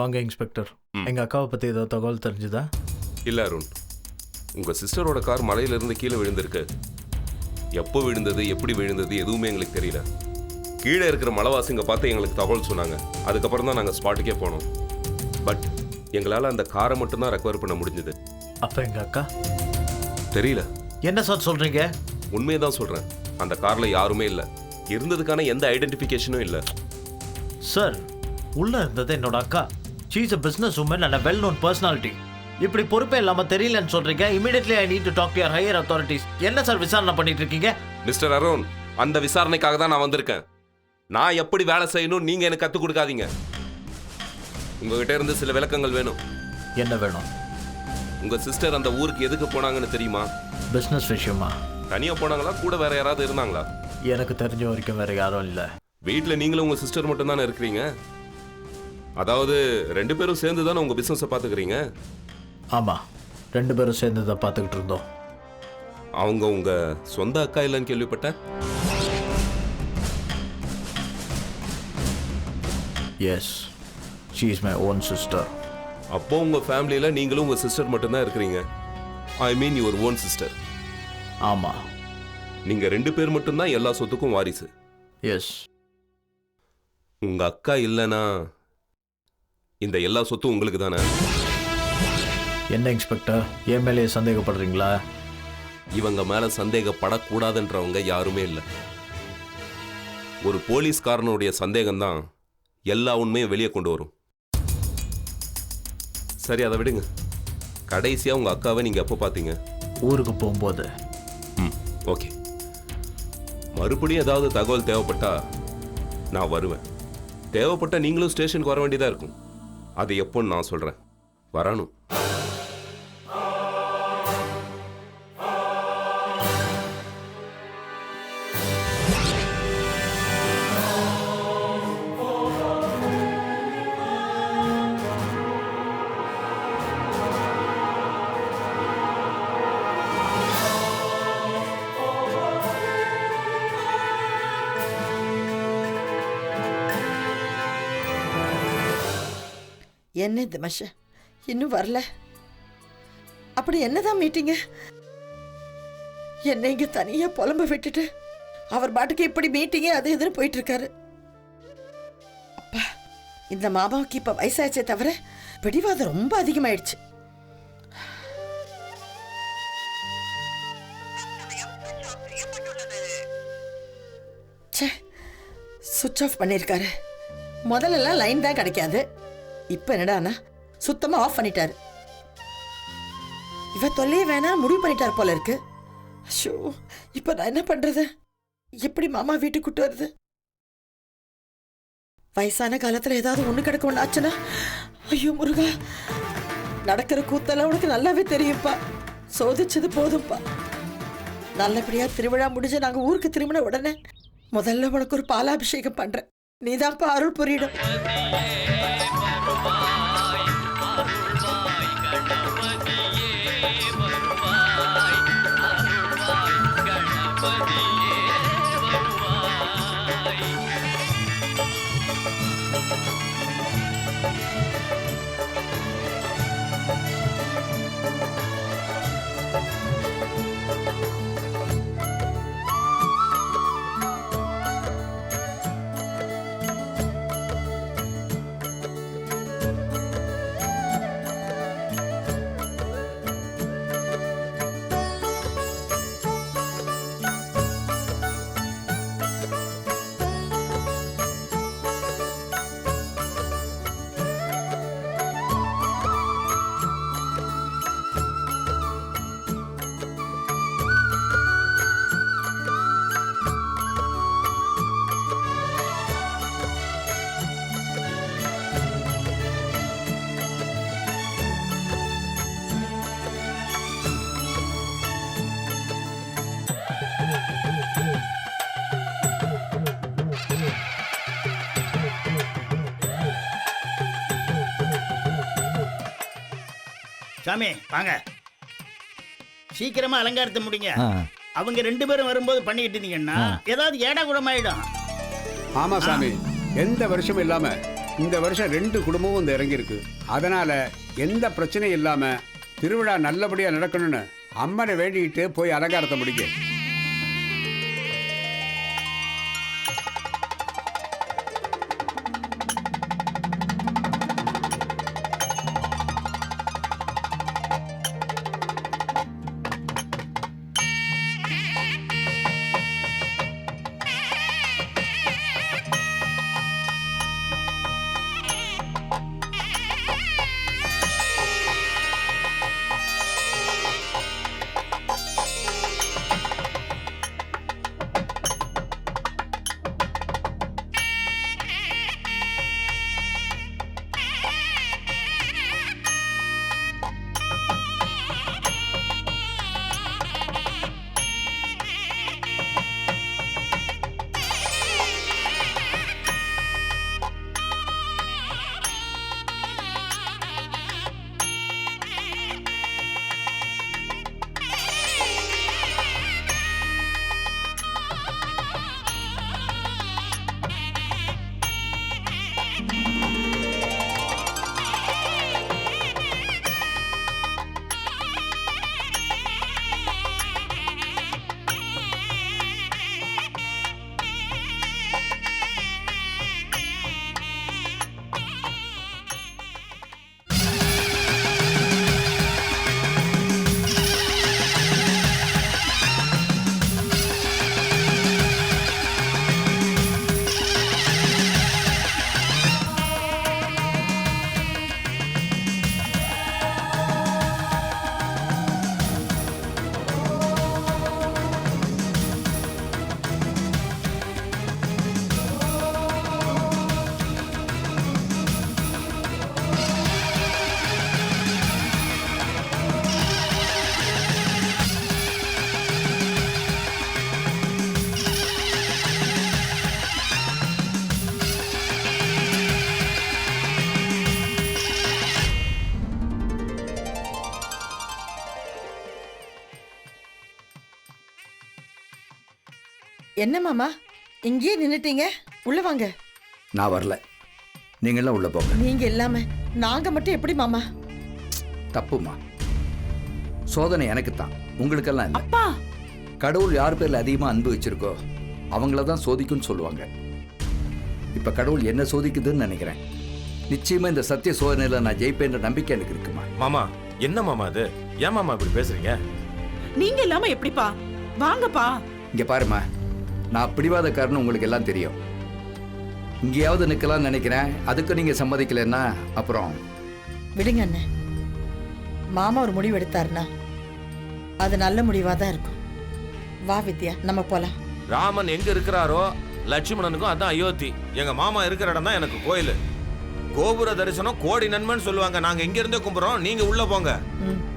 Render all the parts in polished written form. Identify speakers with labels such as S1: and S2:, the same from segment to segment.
S1: வாங்க இன்ஸ்பெக்டர். எங்கள் அக்காவை பற்றி ஏதோ தகவல் தெரிஞ்சுதா?
S2: இல்லை அருண், உங்கள் சிஸ்டரோட கார் மலையிலிருந்து கீழே விழுந்திருக்கு. எப்போ விழுந்தது, எப்படி விழுந்தது எதுவுமே எங்களுக்கு தெரியல. கீழே இருக்கிற மலைவாசிங்க பார்த்து எங்களுக்கு தகவல் சொன்னாங்க. அதுக்கப்புறம் தான் நாங்கள் ஸ்பாட்டுக்கே போனோம். பட் எங்களால் அந்த காரை மட்டும்தான் ரெக்கவர் பண்ண முடிஞ்சது.
S1: அப்போ எங்கள் அக்கா
S2: தெரியல.
S1: என்ன சார் சொல்கிறீங்க?
S2: உண்மையை தான் சொல்கிறேன். அந்த காரில் யாருமே இல்லை. இருந்ததுக்கான எந்த ஐடென்டிஃபிகேஷனும் இல்லை.
S1: சார், உள்ளே இருந்தது என்னோட அக்கா. She is a business woman and a well known personality. இப்படி பொறுப்பே இல்லாமல் தெரியலன்னு சொல்கிறீங்க. Immediately I need to talk to your higher authorities. என்ன சார் விசாரணை பண்ணிட்டு இருக்கீங்க?
S2: மிஸ்டர் அருண், அந்த விசாரணைக்காக தான் நான் வந்திருக்கேன். நான் எப்படி வேலை செய்யணும் நீங்கள் எனக்கு கற்றுக் கொடுக்காதீங்க. உங்ககிட்ட இருந்து சில விளக்கங்கள் வேணும்.
S1: என்ன வேணும்?
S2: உங்கள் சிஸ்டர் அந்த ஊருக்கு எதுக்கு போனாங்கன்னு தெரியுமா?
S1: பிஸ்னஸ் விஷயமா?
S2: தனியாக போனாங்களா, கூட வேற யாராவது இருந்தாங்களா?
S1: எனக்கு தெரிஞ்ச வரைக்கும் வேற யாரும் இல்லை.
S2: வீட்டில் நீங்களும் உங்கள் சிஸ்டர் மட்டும் தானே இருக்கிறீங்க. அதாவது 2 பேரும் சேர்ந்து தானே உங்கள் பிஸ்னஸை பார்த்துக்கிறீங்க.
S1: ஆமாம், 2 பேரும் சேர்ந்து தான் பார்த்துக்கிட்டு இருந்தோம்.
S2: அவங்க உங்கள் சொந்த அக்கா இல்லைன்னு கேள்விப்பட்டேன்.
S1: Yes, she is my own sister.
S2: அப்போ உங்கள் ஃபேமிலியில் நீங்களும் உங்கள் சிஸ்டர் மட்டும்தான் இருக்கிறீங்க. I mean your own sister.
S1: ஆமாம்.
S2: நீங்கள் 2 பேர் மட்டும்தான் எல்லா சொத்துக்கும் வாரிசு.
S1: எஸ்.
S2: உங்கள் அக்கா இல்லைன்னா இந்த எல்லா சொத்தும் உங்களுக்கு தானே.
S1: என்ன இன்ஸ்பெக்டர், என் மேலேயே சந்தேகப்படுறீங்களா?
S2: இவங்க மேலே சந்தேகப்படக்கூடாதுன்றவங்க யாருமே இல்லை. ஒரு போலீஸ்காரனுடைய சந்தேகம்தான் எல்லா உண்மையும் வெளியே கொண்டு வரும். சரி, அதை விடுங்க. கடைசியாக உங்கள் அக்காவை நீங்கள் எப்போ பார்த்தீங்க?
S1: ஊருக்கு போகும்போது.
S2: ஓகே. மறுபடியும் ஏதாவது தகவல் தேவைப்பட்டா நான் வருவேன். தேவைப்பட்ட நீங்களும் ஸ்டேஷனுக்கு வர வேண்டியதாக இருக்கும். அது எப்போன்னு நான் சொல்கிறேன். வரணும்.
S3: என்ன இந்த மஷ இன்னும் வரல? அப்படி என்னதான் மீட்டிங்க? என்ன இங்க தனியா புலம்ப விட்டுட்டு அவர் பாட்டுக்கு இப்படி மீட்டிங்க அது எதிர போயிட்டு இருக்காரு. அப்பா, இந்த மாமாவுக்கு இப்ப வயசாச்சே தவிர பிடிவாதம் ரொம்ப அதிகமாயிடுச்சு. சுவிட்ச் ஆஃப் பண்ணிருக்காரு. முதல்ல லைன் தான் கிடைக்காது. இப்ப என்னடானா சுத்தமா ஆஃப் பண்ணிட்டாரு. இவ தொல்லையே வேணாம் முடிவு பண்ணிட்டார் போல இருக்கு. ஐயோ, இப்ப நான் என்ன பண்றது? எப்படி மாமா வீட்டுக்கு கூட்டு வருது? வயசான காலத்துல ஏதாவது ஒண்ணு கிடக்க ஒண்ணு ஆச்சுன்னா, ஐயோ முருகா, நடக்கிற கூத்தெல்லாம் உனக்கு நல்லாவே தெரியும்ப்பா. சோதிச்சது போதும்ப்பா. நல்லபடியா திருவிழா முடிஞ்சு நாங்க ஊருக்கு திரும்பின உடனே முதல்ல உனக்கு ஒரு பாலாபிஷேகம் பண்றேன். நீதான்ப்பா அருள் புரியணும்.
S4: சாமி வாங்க, சீக்கிரமா அலங்காரத்தை முடிங்க. அவங்க 2 பேரும் வரும்போது பண்ணிட்டு இருந்தீங்கன்னா ஏதாவது ஏடா கூடமாயிடும்.
S5: ஆமா சாமி, எந்த வருஷமும் இல்லாம இந்த வருஷம் 2 குடும்பமும் இந்த இறங்கியிருக்கு. அதனால எந்த பிரச்சனையும் இல்லாம திருவிழா நல்லபடியா நடக்கணும்னு அம்மனை வேண்டிக்கிட்டு போய் அலங்காரத்தை முடிக்க.
S3: என்ன மாமா இங்கேயே நின்னுட்டீங்க? உள்ள வாங்க.
S6: நான் வரல, நீங்களாம் உள்ள போங்க.
S3: நீங்க இல்லாம நாங்க மட்டும் எப்படி மாமா?
S6: தப்புமா, சோதனை எனக்கு தான், உங்களுக்கெல்லாம் இல்லை.
S7: அப்பா,
S6: கடவுள் யார் பேர்ல அதிகமா அன்பு வச்சிருக்கோ அவங்கள தான் சோதிக்கும்னு சொல்லுவாங்க. இப்ப கடவுள் என்ன சோதிக்குதுன்னு நினைக்கிறேன். நிச்சயமா இந்த சத்திய சோதனையில நான் ஜெயிப்பேன்ற நம்பிக்கை எனக்கு இருக்குமா.
S8: மாமா, என்ன மாமா அது? ஏன் மாமா இப்படி பேசுறீங்க?
S7: நீங்க இல்லாம எப்படிப்பா? வாங்கப்பா.
S6: இங்க பாருமா, நான் பிடிவாதக்காரன்னு உங்களுக்கு எல்லாம் தெரியும். இங்கேயாவது நிற்கலாம்னு நினைக்கிறேன். அதுக்கு நீங்க சம்மதிக்கலைன்னா அப்புறம்
S3: விடுங்க அண்ணன். மாமா ஒரு முடிவு எடுத்தாருன்னா அது நல்ல முடிவா தான் இருக்கும். வா வித்யா, நம்ம போலாம்.
S8: ராமன் எங்க இருக்கிறாரோ லட்சுமணனுக்கும் அதான் அயோத்தி. எங்க மாமா இருக்கிற இடம் தான் எனக்கு கோயில். கோபுர தரிசனம் கோடி நன்மைன்னு சொல்லுவாங்க. நாங்க இங்க இருந்தே கும்பிடுறோம், நீங்க உள்ள போங்க.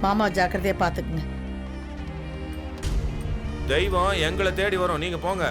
S3: மாமா ஜாக்கிரதையா பாத்துக்குங்க.
S8: தெய்வம் எங்களை தேடி வரும், நீங்க போங்க.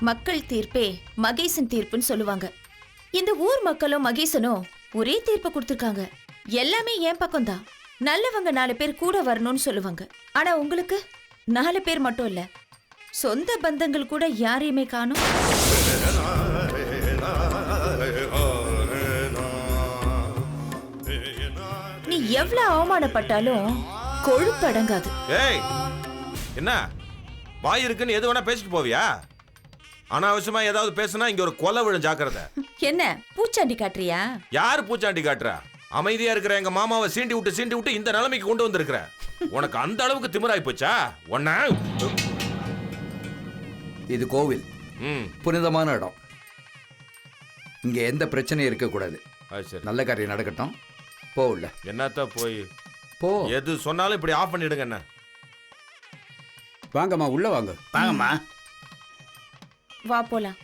S9: மக்கள் தீர்ப்பே மகேசன் தீர்ப்புன்னு சொல்லுவாங்க. இந்த ஊர் மக்களும் மகேசனும் ஒரே தீர்ப்பை கொடுத்திருக்காங்க. எல்லாமே என் பக்கம் தான். நல்லவங்க 4 பேர் கூட வரணும்னு சொல்லுவாங்க. ஆனா உங்களுக்கு 4 பேர் மட்டும் இல்ல, சொந்த பந்தங்கள் கூட யாரையுமே காணோம். எவ்வளவு அவமானப்பட்டாலும் கொழுப்படங்காது.
S8: ஏய் என்ன வாய் இருக்குன்னு எது வேணா பேசிட்டு போவியா? அனாவசியமா ஏதாவது பேசினா இங்க ஒரு கொலை விழும், ஜாக்கிரதை.
S9: என்ன பூச்சாண்டி காட்டுறியா?
S8: யார் பூச்சாண்டி காட்டுறா? அமைதியா இருக்கிற எங்க மாமாவை சீண்டி விட்டு இந்த நிலைமைக்கு கொண்டு வந்திருக்கிற. உனக்கு அந்த அளவுக்கு திமிராய் போச்சா? ஒன்ன
S6: இது கோவில்,
S8: ம்
S6: புனிதமான இடம். இங்க எந்த பிரச்சனையும் இருக்கக்கூடாது.
S8: அது சரி.
S6: நல்ல காரியம் நடக்கட்டும். போகல
S8: என்னத்த போய்
S6: போ.
S8: எது சொன்னாலும் இப்படி ஆஃப் பண்ணிடுங்க. என்ன
S5: வாங்கம்மா, உள்ள வாங்க.
S4: வாங்கம்மா.
S9: வா போலாம்.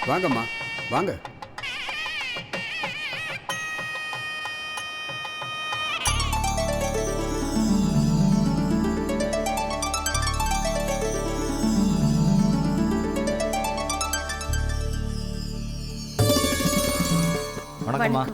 S5: வாங்கம்மா, வாங்க.
S1: வணக்கம்மா.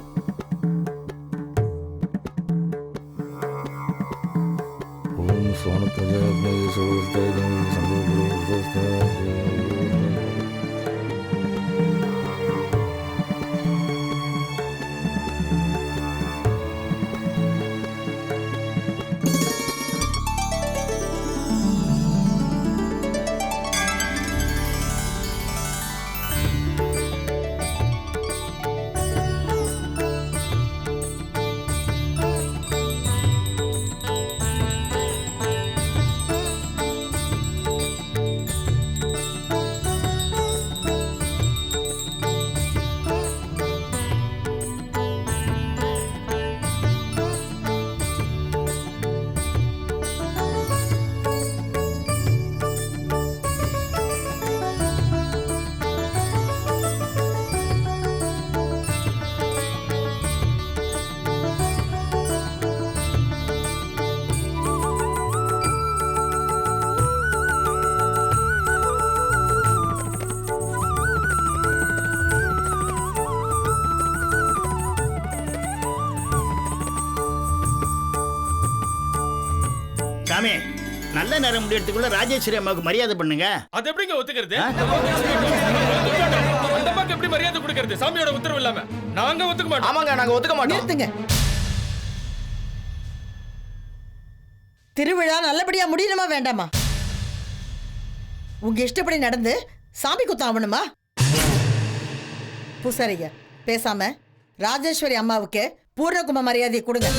S4: சாமி, நல்ல நேரம் முடியறதுக்குள்ள ராஜேஸ்வரி அம்மாவுக்கு மரியாதை பண்ணுங்க.
S10: அது எப்படிங்க ஒத்துக்கிறது? அந்த அம்மாக்கு எப்படி மரியாதை கொடுக்கிறது? சாமியோட உத்தரவு இல்லாம நாங்க ஒத்துக்க மாட்டோம்.
S1: ஆமாங்க, நாங்க ஒத்துக்க மாட்டோம்.
S3: நிறுத்துங்க. திருவிழா நல்லபடியா முடியணுமா வேண்டாமா? உங்க இஷ்டப்படி நடந்து சாமி குத்தம் ஆகணுமா? பூசாரிங்க பேசாம ராஜேஸ்வரி அம்மாவுக்கு பூர்ணகும மரியாதையை கொடுங்க.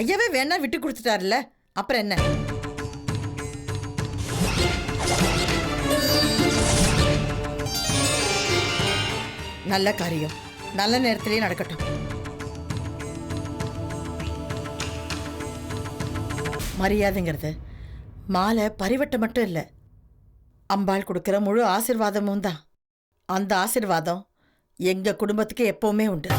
S3: ஐயாவே வேணா விட்டு கொடுத்துட்டாருல்ல, அப்புறம் என்ன? நல்ல காரியம் நல்ல நேரத்திலேயே நடக்கட்டும். மரியாதைங்கிறது மாலை பரிவட்டம் மட்டும் இல்லை, அம்பாள் கொடுக்கிற முழு ஆசீர்வாதமும் தான். அந்த ஆசீர்வாதம் எங்க குடும்பத்துக்கு எப்பவுமே உண்டு.